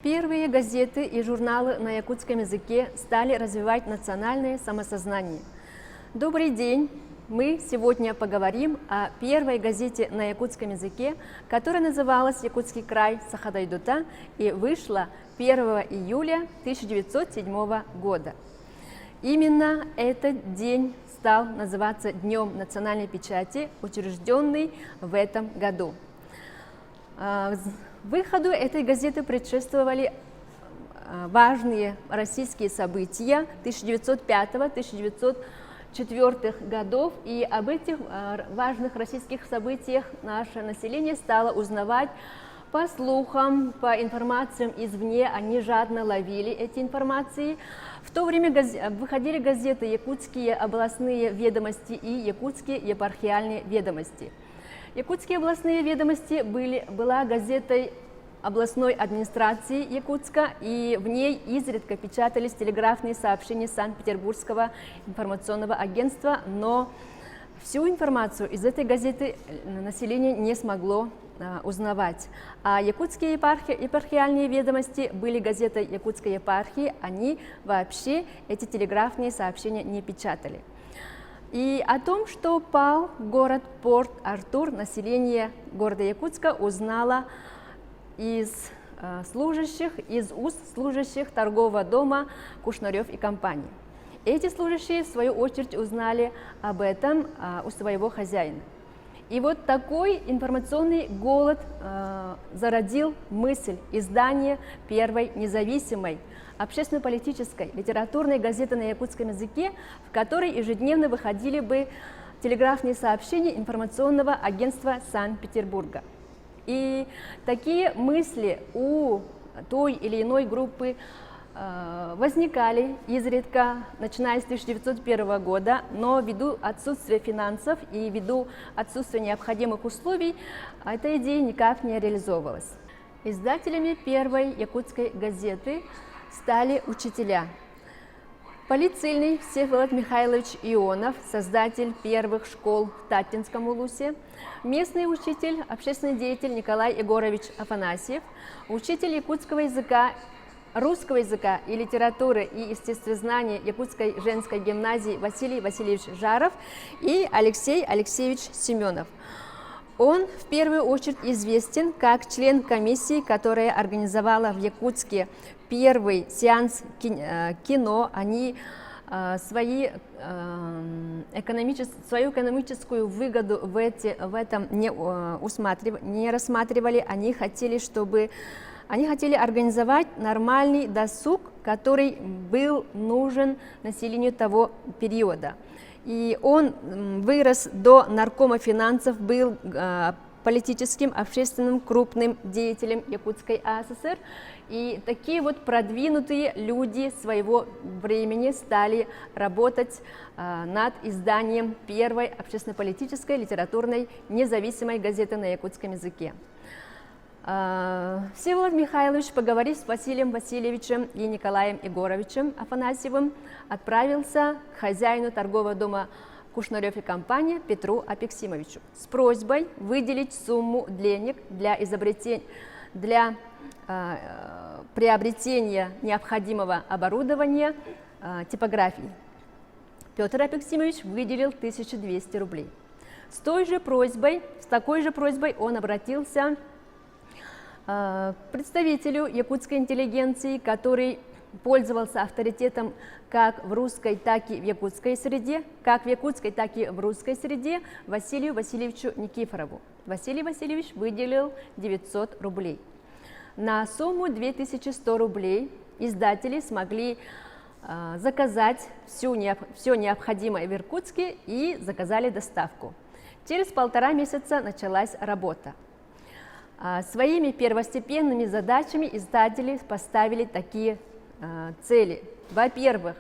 Первые газеты и журналы на якутском языке стали развивать национальное самосознание. Добрый день! Мы сегодня поговорим о первой газете на якутском языке, которая называлась «Якутский край Сахадайдута» и вышла 1 июля 1907 года. Именно этот день стал называться Днем национальной печати, учрежденный в этом году. Выходу этой газеты предшествовали важные российские события 1905-1904 годов, и об этих важных российских событиях наше население стало узнавать по слухам, по информациям извне. Они жадно ловили эти информации. В то время выходили газеты «Якутские областные ведомости» и «Якутские епархиальные ведомости». Якутские областные ведомости была газетой областной администрации Якутска, и в ней изредка печатались телеграфные сообщения Санкт-Петербургского информационного агентства, но всю информацию из этой газеты население не смогло узнавать. А якутские епархиальные ведомости были газетой Якутской епархии, они вообще эти телеграфные сообщения не печатали. И о том, что пал город Порт-Артур, население города Якутска узнало из уст служащих торгового дома Кушнарев и компании. Эти служащие, в свою очередь, узнали об этом у своего хозяина. И вот такой информационный голод зародил мысль издания первой независимой общественно-политической литературной газеты на якутском языке, в которой ежедневно выходили бы телеграфные сообщения информационного агентства Санкт-Петербурга. И такие мысли у той или иной группы возникали изредка, начиная с 1901 года, но ввиду отсутствия финансов и ввиду отсутствия необходимых условий, эта идея никак не реализовывалась. Издателями первой якутской газеты стали учителя. Полицейный Всеволод Михайлович Ионов, создатель первых школ в Татинском улусе, местный учитель, общественный деятель Николай Егорович Афанасьев, учитель якутского языка, русского языка и литературы и естествознания Якутской женской гимназии Василий Васильевич Жаров и Алексей Алексеевич Семенов. Он в первую очередь известен как член комиссии, которая организовала в Якутске первый сеанс кино. Они свою экономическую выгоду в этом не рассматривали. Они хотели организовать нормальный досуг, который был нужен населению того периода. И он вырос до наркома финансов, был политическим, общественным, крупным деятелем Якутской АССР. И такие вот продвинутые люди своего времени стали работать над изданием первой общественно-политической литературной независимой газеты на якутском языке. Всеволод Михайлович, поговорив с Василием Васильевичем и Николаем Егоровичем Афанасьевым, отправился к хозяину торгового дома Кушнарев и компания Петру Апексимовичу с просьбой выделить сумму денег для приобретения необходимого оборудования типографии. Петр Апексимович выделил 1200 рублей. С такой же просьбой он обратился к представителю якутской интеллигенции, который пользовался авторитетом как в русской, так и в якутской среде, Василию Васильевичу Никифорову. Василий Васильевич выделил 900 рублей. На сумму 2100 рублей издатели смогли заказать все необходимое в Иркутске и заказали доставку. Через 1,5 месяца началась работа. Своими первостепенными задачами издатели поставили такие цели. Во-первых,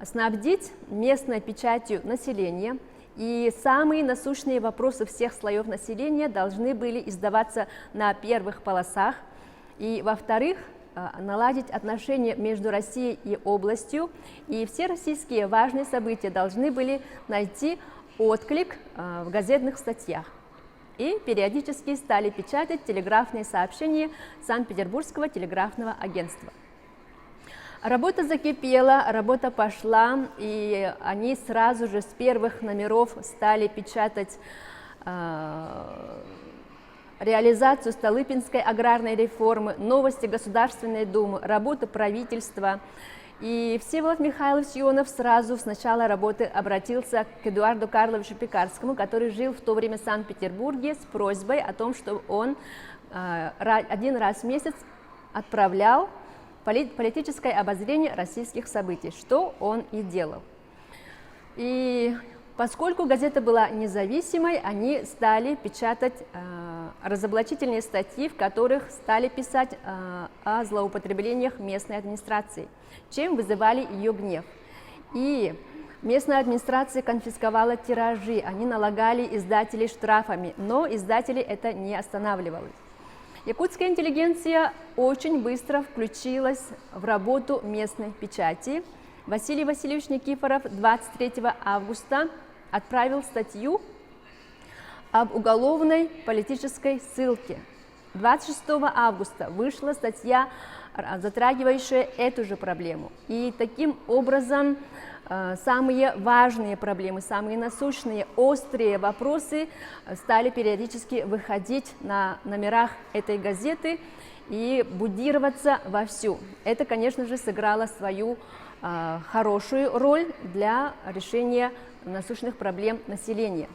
снабдить местной печатью население, и самые насущные вопросы всех слоев населения должны были издаваться на первых полосах. И, во-вторых, наладить отношения между Россией и областью, и все российские важные события должны были найти отклик в газетных статьях. и периодически стали печатать телеграфные сообщения Санкт-Петербургского телеграфного агентства. Работа закипела, работа пошла, и они сразу же с первых номеров стали печатать реализацию Столыпинской аграрной реформы, новости Государственной Думы, работу правительства. И Всеволод Михайлович Ионов сразу с начала работы обратился к Эдуарду Карловичу Пекарскому, который жил в то время в Санкт-Петербурге, с просьбой о том, чтобы он один раз в месяц отправлял политическое обозрение российских событий, что он и делал. И поскольку газета была независимой, они стали печатать разоблачительные статьи, в которых стали писать о злоупотреблениях местной администрации, чем вызывали ее гнев. И местная администрация конфисковала тиражи, они налагали издателей штрафами, но издателей это не останавливало. Якутская интеллигенция очень быстро включилась в работу местной печати. Василий Васильевич Никифоров 23 августа отправил статью об уголовной политической ссылке. 26 августа вышла статья, затрагивающая эту же проблему. И таким образом самые важные проблемы, самые насущные, острые вопросы стали периодически выходить на номерах этой газеты и будироваться вовсю. Это, конечно же, сыграло свою хорошую роль для решения насущных проблем населения.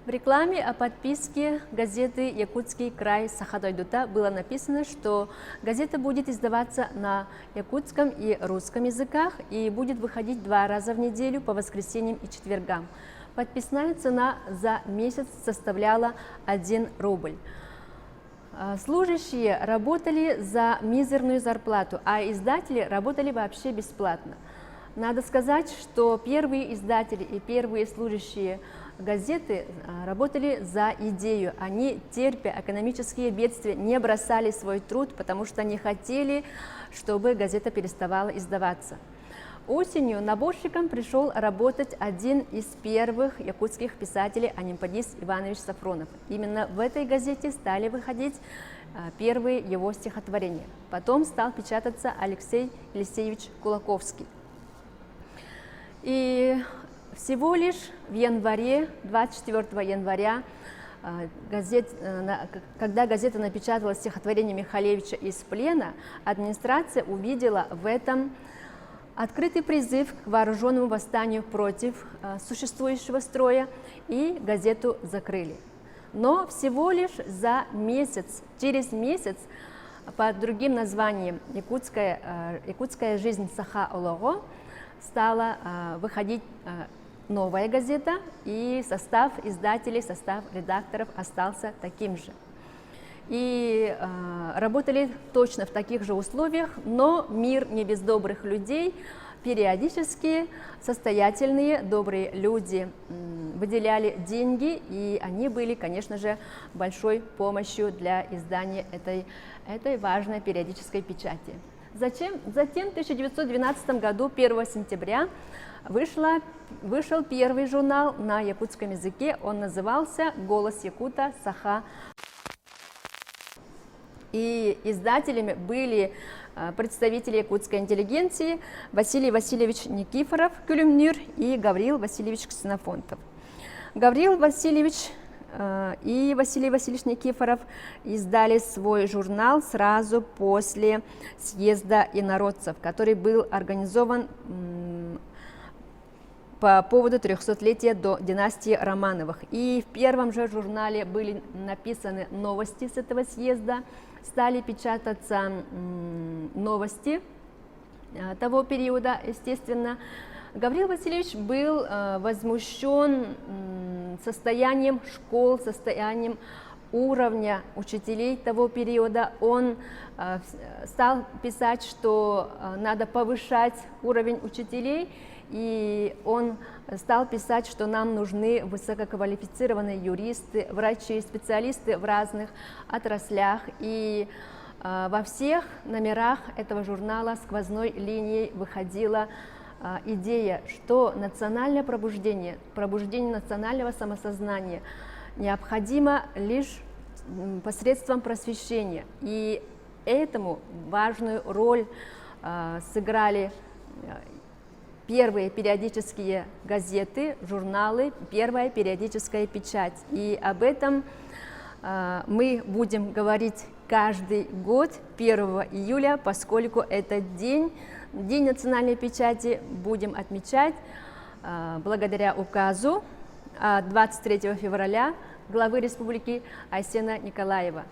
В рекламе о подписке газеты «Якутский край Сахадойдута» было написано, что газета будет издаваться на якутском и русском языках и будет выходить 2 раза в неделю по воскресеньям и четвергам. Подписная цена за месяц составляла 1 рубль. Служащие работали за мизерную зарплату, а издатели работали вообще бесплатно. Надо сказать, что первые издатели и первые служащие газеты работали за идею. Они, терпя экономические бедствия, не бросали свой труд, потому что не хотели, чтобы газета переставала издаваться. Осенью наборщиком пришел работать один из первых якутских писателей Анимпадис Иванович Сафронов. Именно в этой газете стали выходить первые его стихотворения. Потом стал печататься Алексей Елисеевич Кулаковский. И всего лишь в январе, 24 января, когда газета напечатала стихотворение Михалевича «Из плена», администрация увидела в этом открытый призыв к вооруженному восстанию против существующего строя, и газету закрыли. Но всего лишь за месяц, через месяц, под другим названием «Якутская жизнь Саха-Олого» стала выходить новая газета, и состав издателей, состав редакторов остался таким же. И работали точно в таких же условиях, но мир не без добрых людей. Периодически состоятельные, добрые люди выделяли деньги, и они были, конечно же, большой помощью для издания этой важной периодической печати. Затем в 1912 году, 1 сентября, вышел первый журнал на якутском языке, он назывался «Голос Якута Саха». И издателями были представители якутской интеллигенции Василий Васильевич Никифоров, Кюлюмнир, и Гавриил Васильевич Ксенофонтов. Гавриил Васильевич и Василий Васильевич Никифоров издали свой журнал сразу после съезда инородцев, который был организован по поводу 300-летия до династии Романовых. И в первом же журнале были написаны новости с этого съезда, стали печататься новости того периода, естественно. Гавриил Васильевич был возмущен состоянием школ, состоянием уровня учителей того периода. Он стал писать, что надо повышать уровень учителей, и он стал писать, что нам нужны высококвалифицированные юристы, врачи, специалисты в разных отраслях. И во всех номерах этого журнала сквозной линией выходила идея, что национальное пробуждение, пробуждение национального самосознания необходимо лишь посредством просвещения. И этому важную роль сыграли первые периодические газеты, журналы, первая периодическая печать. И об этом мы будем говорить каждый год 1 июля, поскольку этот день национальной печати будем отмечать благодаря указу 23 февраля главы республики Айсена Николаева.